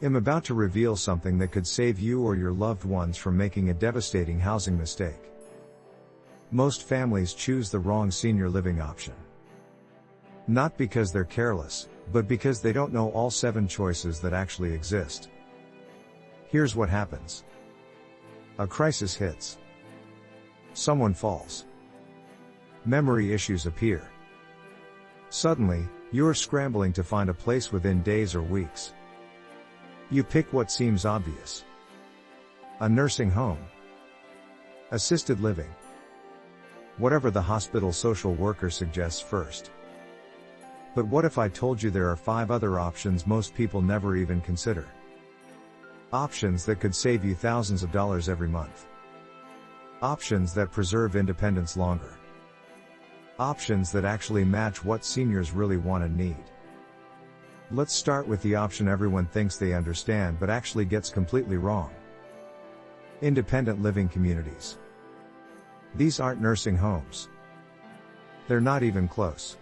I'm about to reveal something that could save you or your loved ones from making a devastating housing mistake. Most families choose the wrong senior living option. Not because they're careless, but because they don't know all 7 choices that actually exist. Here's what happens. A crisis hits. Someone falls. Memory issues appear. Suddenly, you're scrambling to find a place within days or weeks. You pick what seems obvious. A nursing home. Assisted living. Whatever the hospital social worker suggests first. But what if I told you there are 5 other options most people never even consider? Options that could save you thousands of dollars every month. Options that preserve independence longer. Options that actually match what seniors really want and need. Let's start with the option everyone thinks they understand but actually gets completely wrong. Independent living communities. These aren't nursing homes. They're not even close.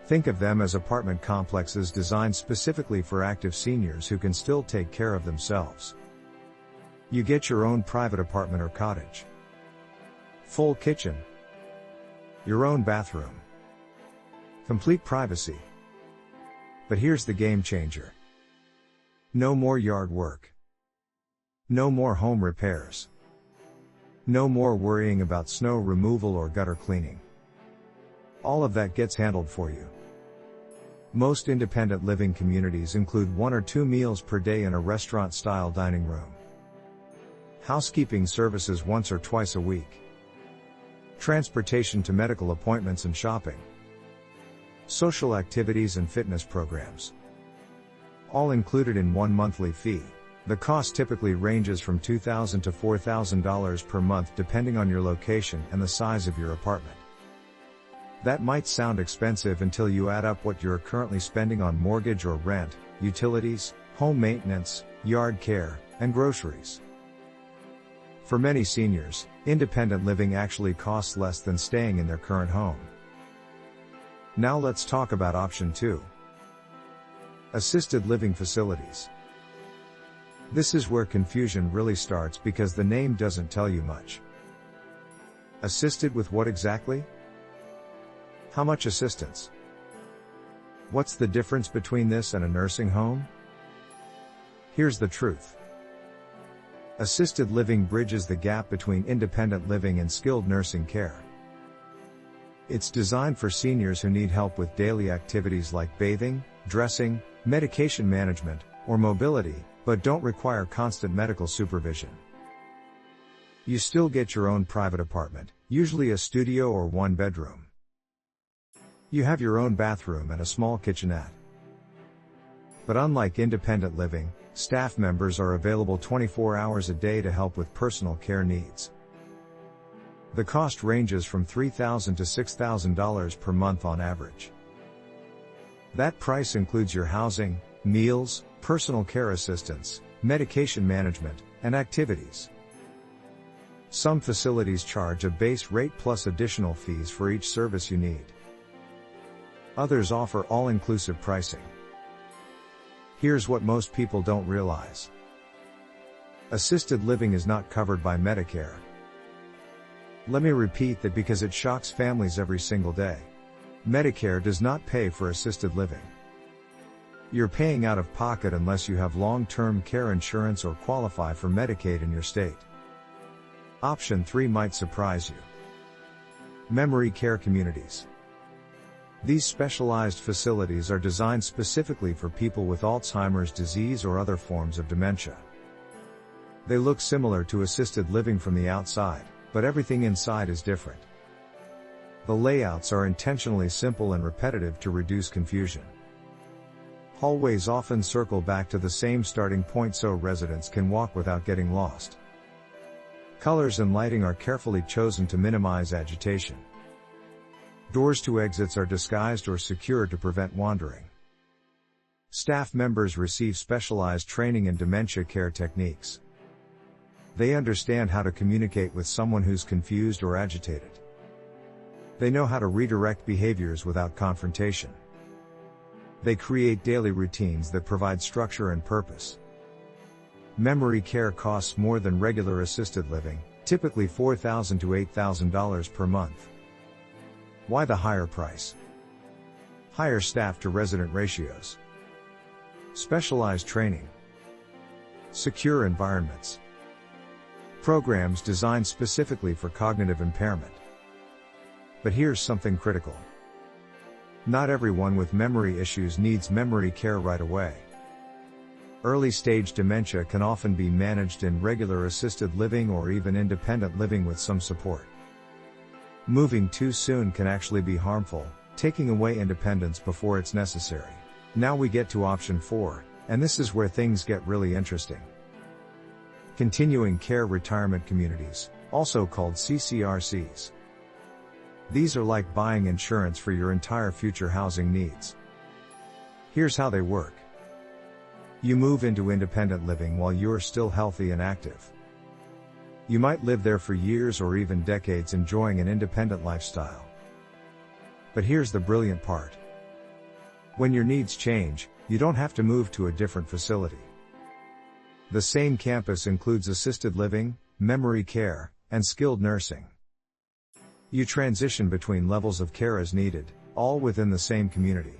Think of them as apartment complexes designed specifically for active seniors who can still take care of themselves. You get your own private apartment or cottage. Full kitchen. Your own bathroom. Complete privacy. But here's the game changer. No more yard work. No more home repairs. No more worrying about snow removal or gutter cleaning. All of that gets handled for you. Most independent living communities include 1 or 2 meals per day in a restaurant-style dining room. Housekeeping services once or twice a week. Transportation to medical appointments and shopping. Social activities and fitness programs. All included in one monthly fee. The cost typically ranges from $2,000 to $4,000 per month depending on your location and the size of your apartment. That might sound expensive until you add up what you're currently spending on mortgage or rent, utilities, home maintenance, yard care, and groceries. For many seniors, independent living actually costs less than staying in their current home. Now let's talk about option 2. Assisted living facilities. This is where confusion really starts because the name doesn't tell you much. Assisted with what exactly? How much assistance? What's the difference between this and a nursing home? Here's the truth. Assisted living bridges the gap between independent living and skilled nursing care. It's designed for seniors who need help with daily activities like bathing, dressing, medication management, or mobility, but don't require constant medical supervision. You still get your own private apartment, usually a studio or 1 bedroom. You have your own bathroom and a small kitchenette. But unlike independent living, staff members are available 24 hours a day to help with personal care needs. The cost ranges from $3,000 to $6,000 per month on average. That price includes your housing, meals, personal care assistance, medication management, and activities. Some facilities charge a base rate plus additional fees for each service you need. Others offer all-inclusive pricing. Here's what most people don't realize. Assisted living is not covered by Medicare. Let me repeat that because it shocks families every single day. Medicare does not pay for assisted living. You're paying out of pocket unless you have long-term care insurance or qualify for Medicaid in your state. Option 3 might surprise you. Memory care communities. These specialized facilities are designed specifically for people with Alzheimer's disease or other forms of dementia. They look similar to assisted living from the outside, but everything inside is different. The layouts are intentionally simple and repetitive to reduce confusion. Hallways often circle back to the same starting point so residents can walk without getting lost. Colors and lighting are carefully chosen to minimize agitation. Doors to exits are disguised or secured to prevent wandering. Staff members receive specialized training in dementia care techniques. They understand how to communicate with someone who's confused or agitated. They know how to redirect behaviors without confrontation. They create daily routines that provide structure and purpose. Memory care costs more than regular assisted living, typically $4,000 to $8,000 per month. Why the higher price? Higher staff to resident ratios. Specialized training. Secure environments. Programs designed specifically for cognitive impairment. But here's something critical. Not everyone with memory issues needs memory care right away. Early stage dementia can often be managed in regular assisted living or even independent living with some support. Moving too soon can actually be harmful, taking away independence before it's necessary. Now we get to option 4, and this is where things get really interesting. Continuing care retirement communities, also called CCRCs. These are like buying insurance for your entire future housing needs. Here's how they work. You move into independent living while you're still healthy and active. You might live there for years or even decades enjoying an independent lifestyle. But here's the brilliant part. When your needs change, you don't have to move to a different facility. The same campus includes assisted living, memory care, and skilled nursing. You transition between levels of care as needed, all within the same community.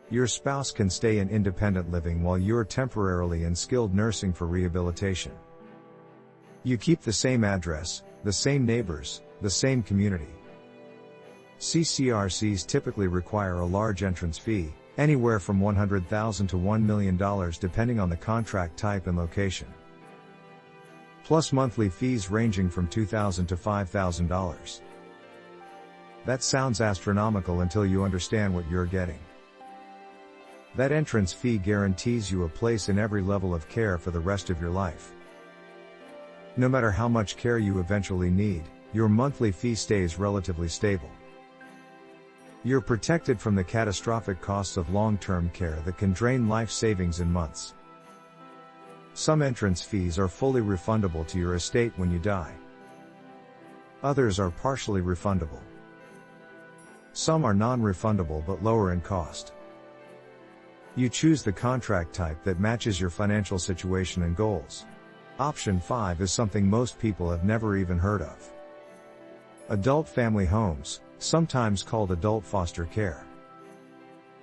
Your spouse can stay in independent living while you're temporarily in skilled nursing for rehabilitation. You keep the same address, the same neighbors, the same community. CCRCs typically require a large entrance fee, anywhere from $100,000 to $1 million depending on the contract type and location. Plus monthly fees ranging from $2,000 to $5,000. That sounds astronomical until you understand what you're getting. That entrance fee guarantees you a place in every level of care for the rest of your life. No matter how much care you eventually need, your monthly fee stays relatively stable. You're protected from the catastrophic costs of long-term care that can drain life savings in months. Some entrance fees are fully refundable to your estate when you die. Others are partially refundable. Some are non-refundable but lower in cost. You choose the contract type that matches your financial situation and goals. Option 5 is something most people have never even heard of. Adult family homes, sometimes called adult foster care.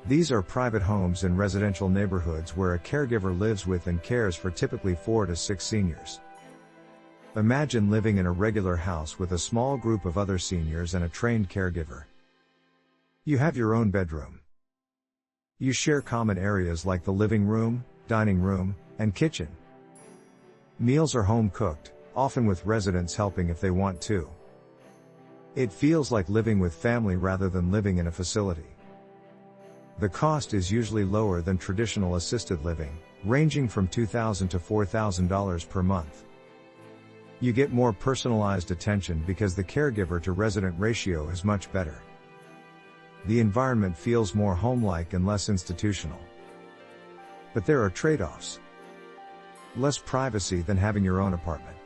These are private homes in residential neighborhoods where a caregiver lives with and cares for typically 4 to 6 seniors. Imagine living in a regular house with a small group of other seniors and a trained caregiver. You have your own bedroom. You share common areas like the living room, dining room, and kitchen. Meals are home cooked, often with residents helping if they want to. It feels like living with family rather than living in a facility. The cost is usually lower than traditional assisted living, ranging from $2,000 to $4,000 per month. You get more personalized attention because the caregiver to resident ratio is much better. The environment feels more home-like and less institutional. But there are trade-offs. Less privacy than having your own apartment.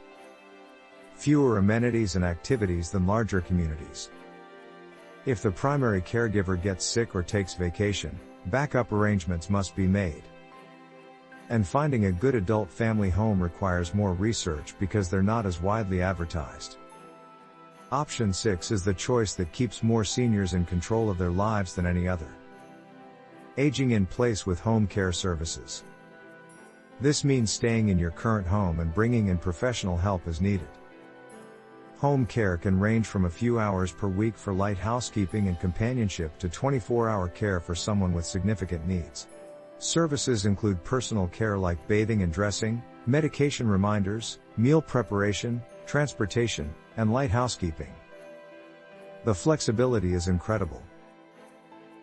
Fewer amenities and activities than larger communities. If the primary caregiver gets sick or takes vacation, backup arrangements must be made. And finding a good adult family home requires more research because they're not as widely advertised. Option 6 is the choice that keeps more seniors in control of their lives than any other. Aging in place with home care services. This means staying in your current home and bringing in professional help as needed. Home care can range from a few hours per week for light housekeeping and companionship to 24-hour care for someone with significant needs. Services include personal care like bathing and dressing, medication reminders, meal preparation, transportation, and light housekeeping. The flexibility is incredible.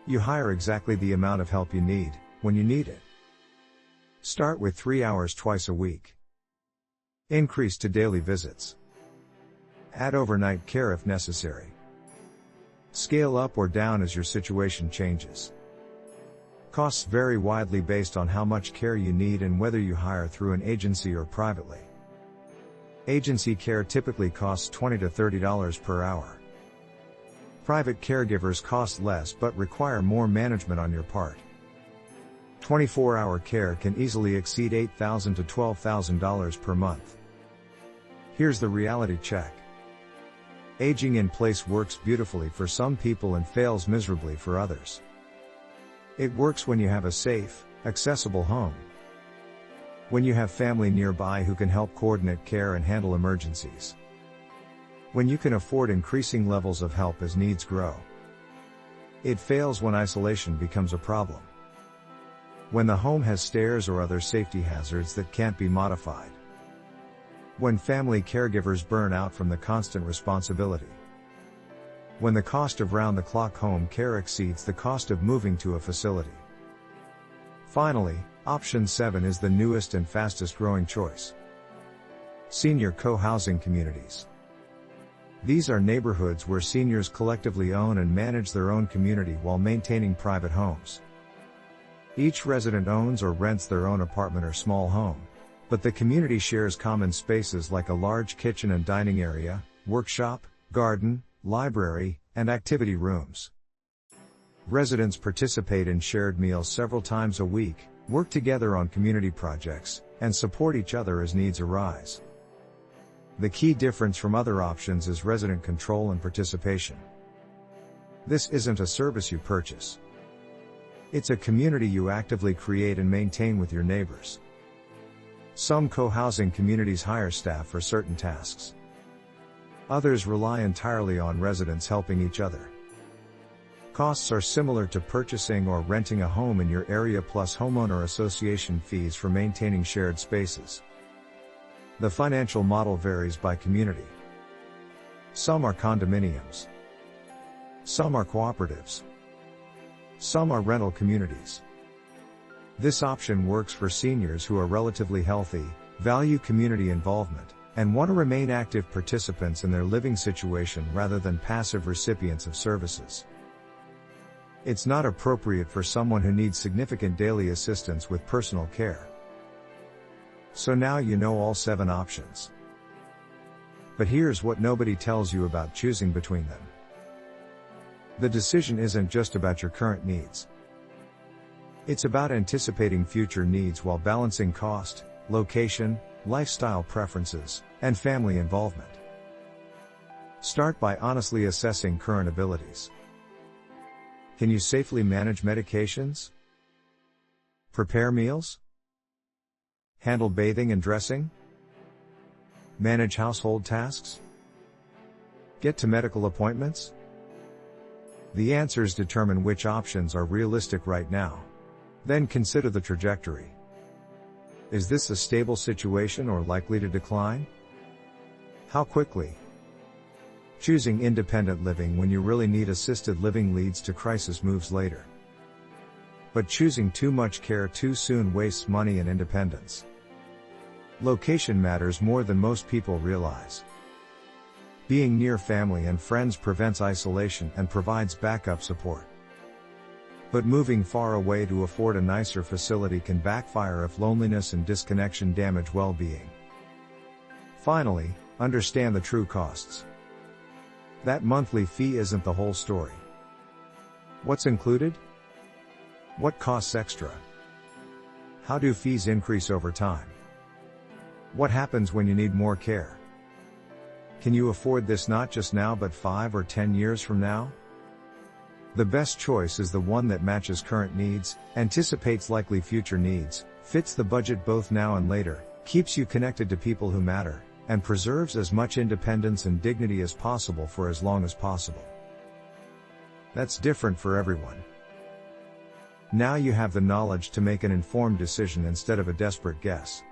You hire exactly the amount of help you need, when you need it. Start with 3 hours twice a week. Increase to daily visits. Add overnight care if necessary. Scale up or down as your situation changes. Costs vary widely based on how much care you need and whether you hire through an agency or privately. Agency care typically costs $20 to $30 per hour. Private caregivers cost less but require more management on your part. 24-hour care can easily exceed $8,000 to $12,000 per month. Here's the reality check. Aging in place works beautifully for some people and fails miserably for others. It works when you have a safe, accessible home. When you have family nearby who can help coordinate care and handle emergencies. When you can afford increasing levels of help as needs grow. It fails when isolation becomes a problem. When the home has stairs or other safety hazards that can't be modified. When family caregivers burn out from the constant responsibility. When the cost of round-the-clock home care exceeds the cost of moving to a facility. Finally, option 7 is the newest and fastest growing choice. Senior co-housing communities. These are neighborhoods where seniors collectively own and manage their own community while maintaining private homes. Each resident owns or rents their own apartment or small home, but the community shares common spaces like a large kitchen and dining area, workshop, garden, library, and activity rooms. Residents participate in shared meals several times a week, work together on community projects, and support each other as needs arise. The key difference from other options is resident control and participation. This isn't a service you purchase. It's a community you actively create and maintain with your neighbors. Some co-housing communities hire staff for certain tasks. Others rely entirely on residents helping each other. Costs are similar to purchasing or renting a home in your area plus homeowner association fees for maintaining shared spaces. The financial model varies by community. Some are condominiums. Some are cooperatives. Some are rental communities. This option works for seniors who are relatively healthy, value community involvement, and want to remain active participants in their living situation rather than passive recipients of services. It's not appropriate for someone who needs significant daily assistance with personal care. So now you know all 7 options. But here's what nobody tells you about choosing between them. The decision isn't just about your current needs. It's about anticipating future needs while balancing cost, location, lifestyle preferences, and family involvement. Start by honestly assessing current abilities. Can you safely manage medications? Prepare meals? Handle bathing and dressing? Manage household tasks? Get to medical appointments? The answers determine which options are realistic right now. Then consider the trajectory. Is this a stable situation or likely to decline? How quickly? Choosing independent living when you really need assisted living leads to crisis moves later. But choosing too much care too soon wastes money and independence. Location matters more than most people realize. Being near family and friends prevents isolation and provides backup support. But moving far away to afford a nicer facility can backfire if loneliness and disconnection damage well-being. Finally, understand the true costs. That monthly fee isn't the whole story. What's included? What costs extra? How do fees increase over time? What happens when you need more care? Can you afford this not just now but 5 or 10 years from now? The best choice is the one that matches current needs, anticipates likely future needs, fits the budget both now and later, keeps you connected to people who matter, and preserves as much independence and dignity as possible for as long as possible. That's different for everyone. Now you have the knowledge to make an informed decision instead of a desperate guess.